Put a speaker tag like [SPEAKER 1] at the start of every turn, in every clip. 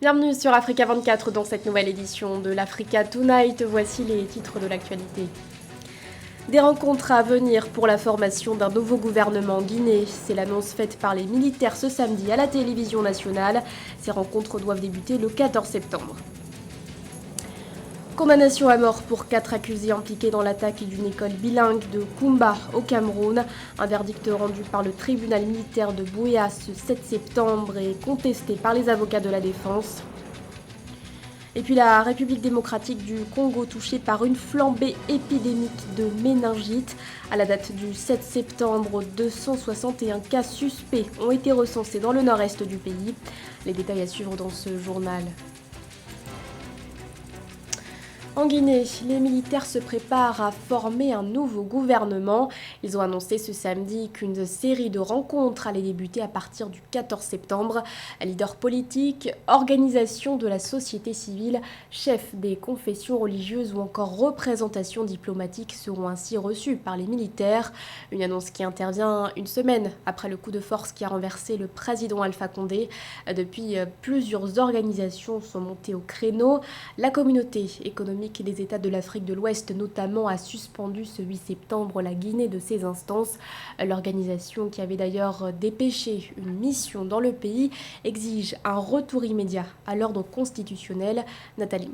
[SPEAKER 1] Bienvenue sur Africa 24 dans cette nouvelle édition de l'Africa Tonight. Voici les titres de l'actualité. Des rencontres à venir pour la formation d'un nouveau gouvernement en Guinée. C'est l'annonce faite par les militaires ce samedi à la télévision nationale. Ces rencontres doivent débuter le 14 septembre. Condamnation à mort pour 4 accusés impliqués dans l'attaque d'une école bilingue de Kumba au Cameroun. Un verdict rendu par le tribunal militaire de Buea ce 7 septembre est contesté par les avocats de la défense. Et puis la République démocratique du Congo touchée par une flambée épidémique de méningite. À la date du 7 septembre, 261 cas suspects ont été recensés dans le nord-est du pays. Les détails à suivre dans ce journal. En Guinée, les militaires se préparent à former un nouveau gouvernement. Ils ont annoncé ce samedi qu'une série de rencontres allait débuter à partir du 14 septembre. Leaders politiques, organisations de la société civile, chefs des confessions religieuses ou encore représentations diplomatiques seront ainsi reçus par les militaires. Une annonce qui intervient une semaine après le coup de force qui a renversé le président Alpha Condé. Depuis, plusieurs organisations sont montées au créneau. La communauté économique des États de l'Afrique de l'Ouest notamment a suspendu ce 8 septembre la Guinée de ses instances. L'organisation qui avait d'ailleurs dépêché une mission dans le pays exige un retour immédiat à l'ordre constitutionnel. Nathalie.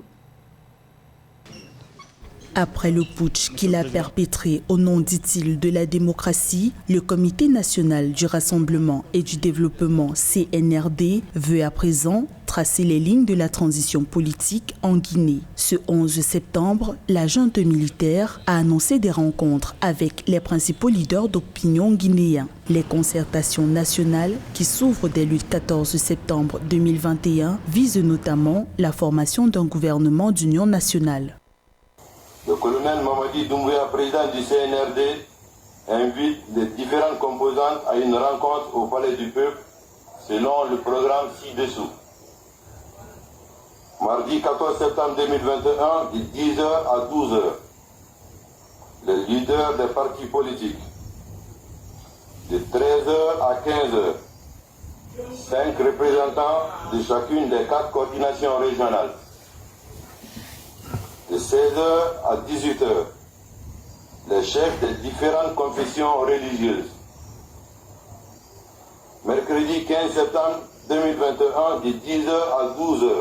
[SPEAKER 2] Après le putsch qu'il a perpétré au nom, dit-il, de la démocratie, le Comité national du rassemblement et du développement CNRD veut à présent tracer les lignes de la transition politique en Guinée. Ce 11 septembre, la junte militaire a annoncé des rencontres avec les principaux leaders d'opinion guinéens. Les concertations nationales qui s'ouvrent dès le 14 septembre 2021 visent notamment la formation d'un gouvernement d'union nationale.
[SPEAKER 3] Le colonel Mamadi Doumbouya, président du CNRD, invite les différentes composantes à une rencontre au Palais du Peuple selon le programme ci-dessous. Mardi 14 septembre 2021, de 10h à 12h, les leaders des partis politiques. De 13h à 15h, 5 représentants de chacune des 4 coordinations régionales. De 16h à 18h, les chefs des différentes confessions religieuses. Mercredi 15 septembre 2021, de 10h à 12h,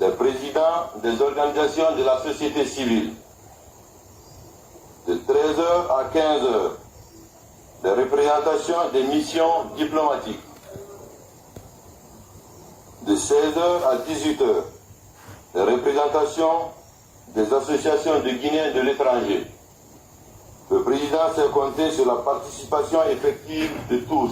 [SPEAKER 3] les présidents des organisations de la société civile. De 13h à 15h, les représentations des missions diplomatiques. De 16h à 18h, les représentations des associations de Guinéens de l'étranger. Le président s'est compté sur la participation effective de tous.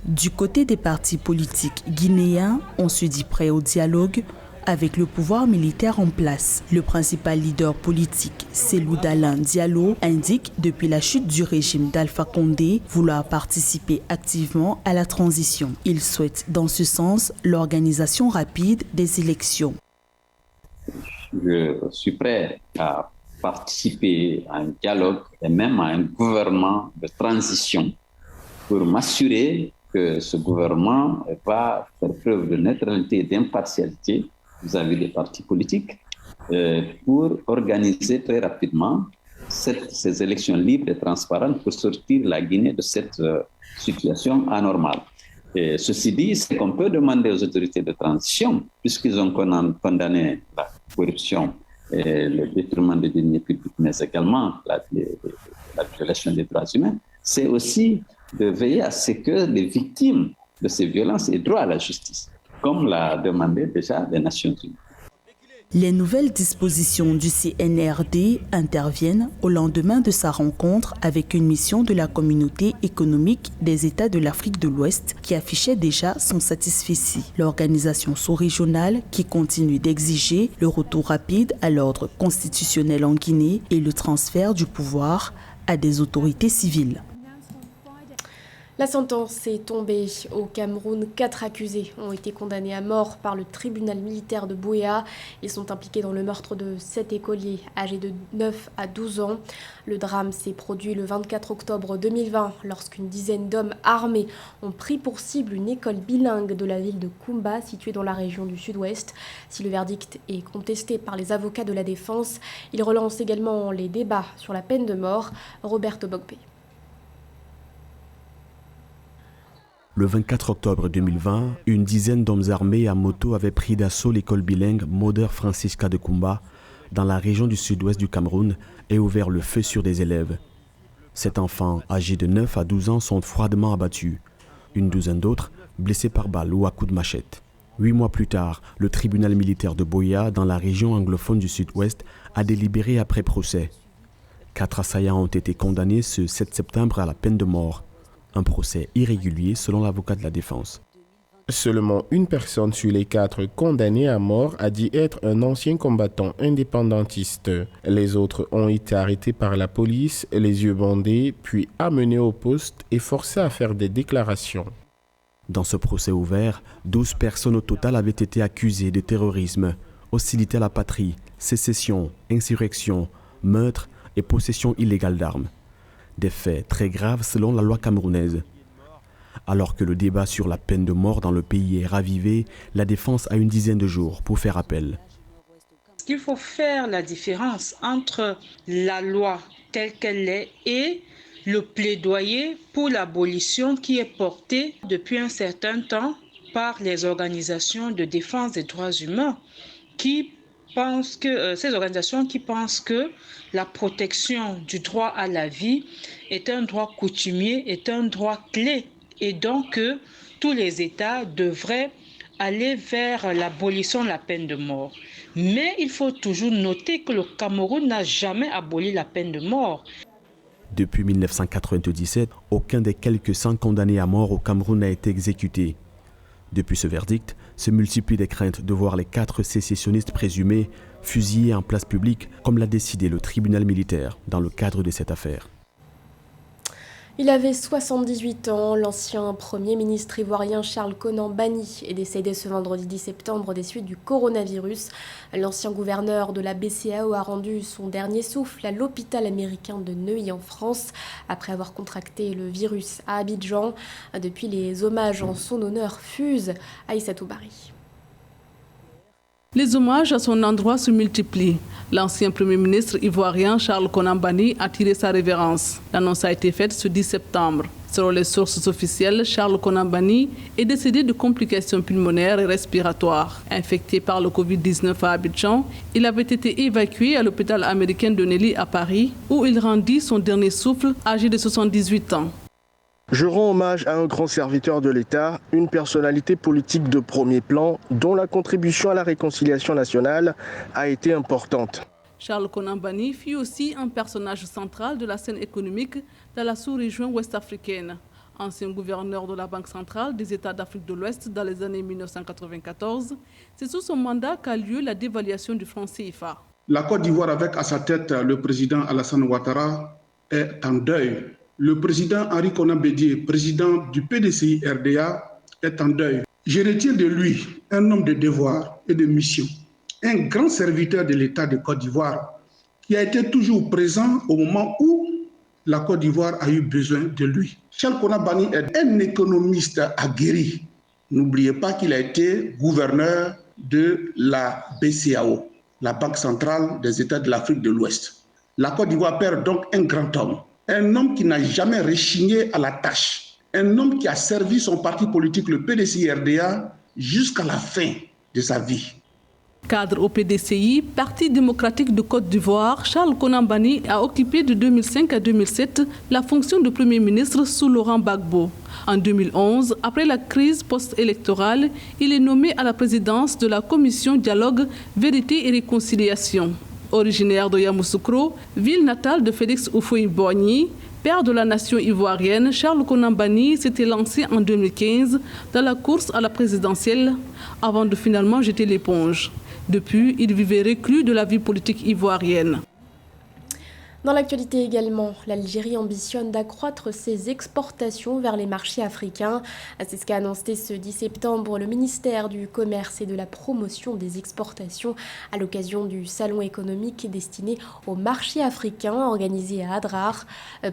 [SPEAKER 2] Du côté des partis politiques guinéens, on se dit prêt au dialogue avec le pouvoir militaire en place. Le principal leader politique, Cellou Dalein Diallo, indique depuis la chute du régime d'Alpha Condé vouloir participer activement à la transition. Il souhaite dans ce sens l'organisation rapide des élections.
[SPEAKER 4] Je suis prêt à participer à un dialogue et même à un gouvernement de transition pour m'assurer que ce gouvernement va faire preuve de neutralité et d'impartialité vis-à-vis des partis politiques pour organiser très rapidement ces élections libres et transparentes pour sortir la Guinée de cette situation anormale. Et ceci dit, c'est qu'on peut demander aux autorités de transition, puisqu'ils ont condamné la corruption et le détournement des deniers publics, mais également la violation des droits humains, c'est aussi de veiller à ce que les victimes de ces violences aient droit à la justice, comme l'a demandé déjà les Nations Unies.
[SPEAKER 2] Les nouvelles dispositions du CNRD interviennent au lendemain de sa rencontre avec une mission de la communauté économique des États de l'Afrique de l'Ouest qui affichait déjà son satisfecit. L'organisation sous-régionale qui continue d'exiger le retour rapide à l'ordre constitutionnel en Guinée et le transfert du pouvoir à des autorités civiles.
[SPEAKER 1] La sentence est tombée au Cameroun. 4 accusés ont été condamnés à mort par le tribunal militaire de Buea. Ils sont impliqués dans le meurtre de 7 écoliers âgés de 9 à 12 ans. Le drame s'est produit le 24 octobre 2020 lorsqu'une dizaine d'hommes armés ont pris pour cible une école bilingue de la ville de Kumba située dans la région du sud-ouest. Si le verdict est contesté par les avocats de la défense, il relance également les débats sur la peine de mort. Roberto Bogbe.
[SPEAKER 5] Le 24 octobre 2020, une dizaine d'hommes armés à moto avaient pris d'assaut l'école bilingue Mother Francisca de Kumba, dans la région du sud-ouest du Cameroun, et ouvert le feu sur des élèves. 7 enfants âgés de 9 à 12 ans sont froidement abattus. Une douzaine d'autres blessés par balle ou à coups de machette. 8 mois plus tard, le tribunal militaire de Buea, dans la région anglophone du sud-ouest, a délibéré après procès. 4 assaillants ont été condamnés ce 7 septembre à la peine de mort. Un procès irrégulier selon l'avocat de la défense.
[SPEAKER 6] Seulement une personne sur les 4 condamnés à mort a dit être un ancien combattant indépendantiste. Les autres ont été arrêtés par la police, les yeux bandés, puis amenés au poste et forcés à faire des déclarations.
[SPEAKER 5] Dans ce procès ouvert, 12 personnes au total avaient été accusées de terrorisme, hostilité à la patrie, sécession, insurrection, meurtre et possession illégale d'armes. Des faits très graves selon la loi camerounaise. Alors que le débat sur la peine de mort dans le pays est ravivé, la défense a une dizaine de jours pour faire appel.
[SPEAKER 7] Il faut faire la différence entre la loi telle qu'elle est et le plaidoyer pour l'abolition qui est porté depuis un certain temps par les organisations de défense des droits humains ces organisations qui pensent que la protection du droit à la vie est un droit coutumier, est un droit clé, et donc que tous les États devraient aller vers l'abolition de la peine de mort. Mais il faut toujours noter que le Cameroun n'a jamais aboli la peine de mort.
[SPEAKER 5] Depuis 1997, aucun des quelques 100 condamnés à mort au Cameroun n'a été exécuté. Depuis ce verdict, se multiplient les craintes de voir les 4 sécessionnistes présumés fusillés en place publique, comme l'a décidé le tribunal militaire dans le cadre de cette affaire.
[SPEAKER 1] Il avait 78 ans. L'ancien Premier ministre ivoirien Charles Konan Banny est décédé ce vendredi 10 septembre des suites du coronavirus. L'ancien gouverneur de la BCEAO a rendu son dernier souffle à l'hôpital américain de Neuilly en France après avoir contracté le virus à Abidjan. Depuis, les hommages en son honneur fusent. Aïssatou Bari.
[SPEAKER 8] Les hommages à son endroit se multiplient. L'ancien Premier ministre ivoirien Charles Konan Banny a tiré sa révérence. L'annonce a été faite ce 10 septembre. Selon les sources officielles, Charles Konan Banny est décédé de complications pulmonaires et respiratoires. Infecté par le Covid-19 à Abidjan, il avait été évacué à l'hôpital américain de Neuilly à Paris, où il rendit son dernier souffle, âgé de 78 ans.
[SPEAKER 9] Je rends hommage à un grand serviteur de l'État, une personnalité politique de premier plan dont la contribution à la réconciliation nationale a été importante.
[SPEAKER 8] Charles Konan Banny fut aussi un personnage central de la scène économique dans la sous-région ouest-africaine. Ancien gouverneur de la Banque centrale des États d'Afrique de l'Ouest dans les années 1994, c'est sous son mandat qu'a lieu la dévaluation du franc CFA.
[SPEAKER 10] La Côte d'Ivoire, avec à sa tête le président Alassane Ouattara, est en deuil. Le président Henri Konan Bédié, président du PDCI RDA, est en deuil. Je retiens de lui un homme de devoir et de mission, un grand serviteur de l'État de Côte d'Ivoire qui a été toujours présent au moment où la Côte d'Ivoire a eu besoin de lui. Charles Konan Banny est un économiste aguerri. N'oubliez pas qu'il a été gouverneur de la BCEAO, la Banque centrale des États de l'Afrique de l'Ouest. La Côte d'Ivoire perd donc un grand homme. Un homme qui n'a jamais rechigné à la tâche. Un homme qui a servi son parti politique, le PDCI-RDA, jusqu'à la fin de sa vie.
[SPEAKER 8] Cadre au PDCI, Parti démocratique de Côte d'Ivoire, Charles Konan Banny a occupé de 2005 à 2007 la fonction de Premier ministre sous Laurent Gbagbo. En 2011, après la crise post-électorale, il est nommé à la présidence de la commission Dialogue, Vérité et Réconciliation. Originaire de Yamoussoukro, ville natale de Félix Houphouët-Boigny, père de la nation ivoirienne, Charles Konan Banny s'était lancé en 2015 dans la course à la présidentielle avant de finalement jeter l'éponge. Depuis, il vivait reclus de la vie politique ivoirienne.
[SPEAKER 1] Dans l'actualité également, l'Algérie ambitionne d'accroître ses exportations vers les marchés africains. C'est ce qu'a annoncé ce 10 septembre le ministère du Commerce et de la Promotion des exportations à l'occasion du salon économique destiné aux marchés africains organisé à Adrar.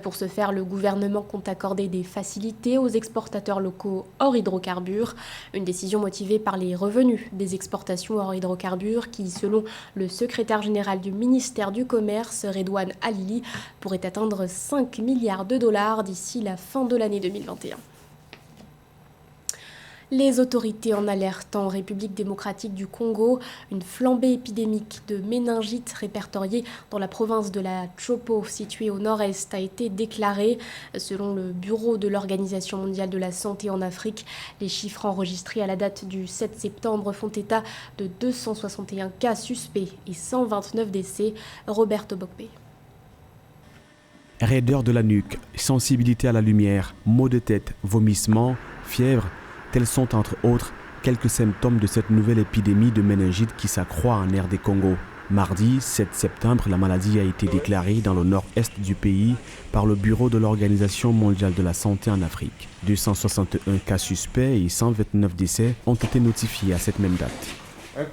[SPEAKER 1] Pour ce faire, le gouvernement compte accorder des facilités aux exportateurs locaux hors hydrocarbures. Une décision motivée par les revenus des exportations hors hydrocarbures qui, selon le secrétaire général du ministère du Commerce, Redouane Ali, pourrait atteindre 5 milliards de dollars d'ici la fin de l'année 2021. Les autorités en alerte en République démocratique du Congo. Une flambée épidémique de méningite répertoriée dans la province de la Chopo, située au nord-est, a été déclarée. Selon le Bureau de l'Organisation mondiale de la santé en Afrique, les chiffres enregistrés à la date du 7 septembre font état de 261 cas suspects et 129 décès. Roberto Bokpe.
[SPEAKER 5] Raideur de la nuque, sensibilité à la lumière, maux de tête, vomissements, fièvre, tels sont entre autres quelques symptômes de cette nouvelle épidémie de méningite qui s'accroît en RD Congo. Mardi 7 septembre, la maladie a été déclarée dans le nord-est du pays par le Bureau de l'Organisation mondiale de la santé en Afrique. 261 cas suspects et 129 décès ont été notifiés à cette même date.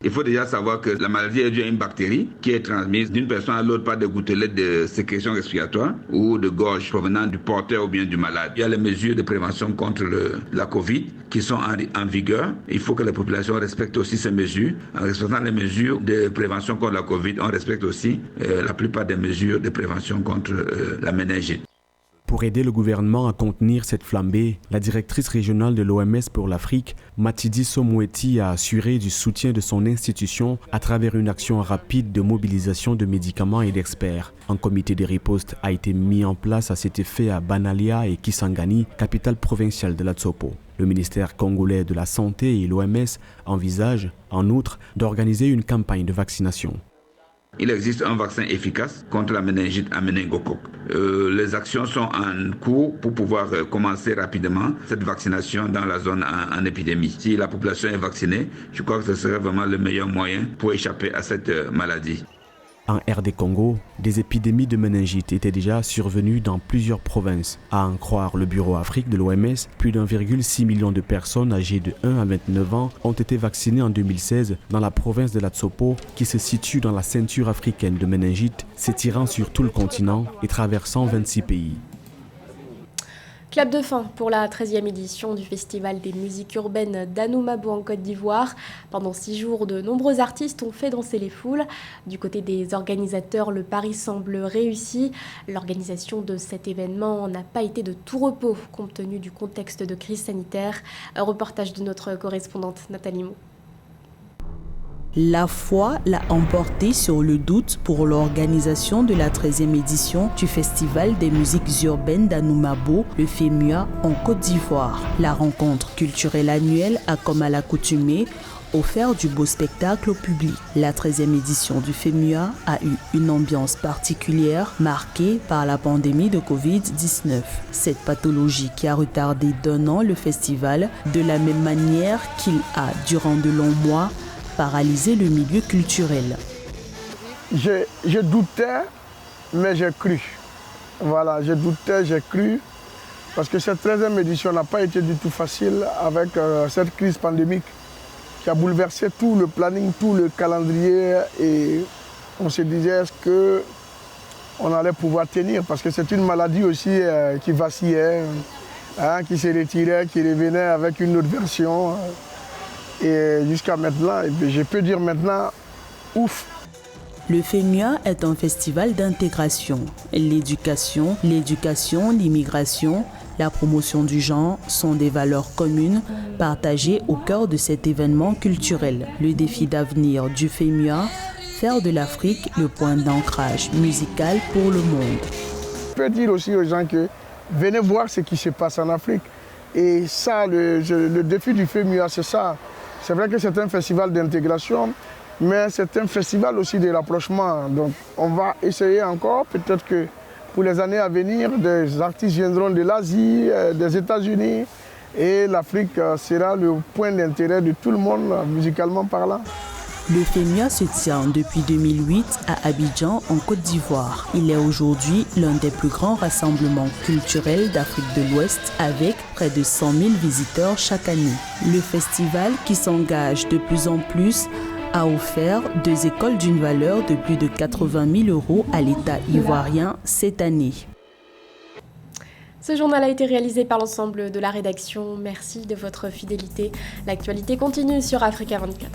[SPEAKER 11] Il faut déjà savoir que la maladie est due à une bactérie qui est transmise d'une personne à l'autre par des gouttelettes de sécrétion respiratoire ou de gorge provenant du porteur ou bien du malade. Il y a les mesures de prévention contre la Covid qui sont en vigueur. Il faut que la population respecte aussi ces mesures. En respectant les mesures de prévention contre la Covid, on respecte aussi la plupart des mesures de prévention contre la méningite.
[SPEAKER 5] Pour aider le gouvernement à contenir cette flambée, la directrice régionale de l'OMS pour l'Afrique, Matidi Somoueti, a assuré du soutien de son institution à travers une action rapide de mobilisation de médicaments et d'experts. Un comité de riposte a été mis en place à cet effet à Banalia et Kisangani, capitale provinciale de la Tsopo. Le ministère congolais de la Santé et l'OMS envisagent, en outre, d'organiser une campagne de vaccination.
[SPEAKER 11] Il existe un vaccin efficace contre la méningite à méningocoque. Les actions sont en cours pour pouvoir commencer rapidement cette vaccination dans la zone en épidémie. Si la population est vaccinée, je crois que ce serait vraiment le meilleur moyen pour échapper à cette maladie.
[SPEAKER 5] En RD Congo, des épidémies de méningite étaient déjà survenues dans plusieurs provinces. À en croire le Bureau Afrique de l'OMS, plus d'1,6 million de personnes âgées de 1 à 29 ans ont été vaccinées en 2016 dans la province de la Tsopo, qui se situe dans la ceinture africaine de méningite, s'étirant sur tout le continent et traversant 26 pays.
[SPEAKER 1] Clap de fin pour la 13e édition du Festival des musiques urbaines d'Anoumabo en Côte d'Ivoire. Pendant 6 jours, de nombreux artistes ont fait danser les foules. Du côté des organisateurs, le pari semble réussi. L'organisation de cet événement n'a pas été de tout repos compte tenu du contexte de crise sanitaire. Un reportage de notre correspondante Nathalie Mou.
[SPEAKER 2] La foi l'a emporté sur le doute pour l'organisation de la 13e édition du Festival des musiques urbaines d'Anoumabo, le FEMUA, en Côte d'Ivoire. La rencontre culturelle annuelle a, comme à l'accoutumée, offert du beau spectacle au public. La 13e édition du FEMUA a eu une ambiance particulière marquée par la pandémie de Covid-19. Cette pathologie qui a retardé d'1 an le festival, de la même manière qu'il a, durant de longs mois, paralysé le milieu culturel.
[SPEAKER 12] Je doutais, mais j'ai cru. Voilà, je doutais, j'ai cru. Parce que cette 13e édition n'a pas été du tout facile avec cette crise pandémique qui a bouleversé tout le planning, tout le calendrier. Et on se disait est-ce qu'on allait pouvoir tenir. Parce que c'est une maladie aussi qui vacillait, qui se retirait, qui revenait avec une autre version. Et jusqu'à maintenant, je peux dire maintenant, ouf.
[SPEAKER 2] Le FEMUA est un festival d'intégration. L'éducation, l'immigration, la promotion du genre sont des valeurs communes partagées au cœur de cet événement culturel. Le défi d'avenir du FEMUA, faire de l'Afrique le point d'ancrage musical pour le monde.
[SPEAKER 12] Je peux dire aussi aux gens que venez voir ce qui se passe en Afrique. Et ça, le défi du FEMUA, c'est ça. C'est vrai que c'est un festival d'intégration, mais c'est un festival aussi de rapprochement. Donc on va essayer encore, peut-être que pour les années à venir, des artistes viendront de l'Asie, des États-Unis, et l'Afrique sera le point d'intérêt de tout le monde, musicalement parlant.
[SPEAKER 2] Le FEMIA se tient depuis 2008 à Abidjan, en Côte d'Ivoire. Il est aujourd'hui l'un des plus grands rassemblements culturels d'Afrique de l'Ouest avec près de 100 000 visiteurs chaque année. Le festival, qui s'engage de plus en plus, a offert 2 écoles d'une valeur de plus de 80 000 € à l'État ivoirien cette année.
[SPEAKER 1] Ce journal a été réalisé par l'ensemble de la rédaction. Merci de votre fidélité. L'actualité continue sur Africa 24.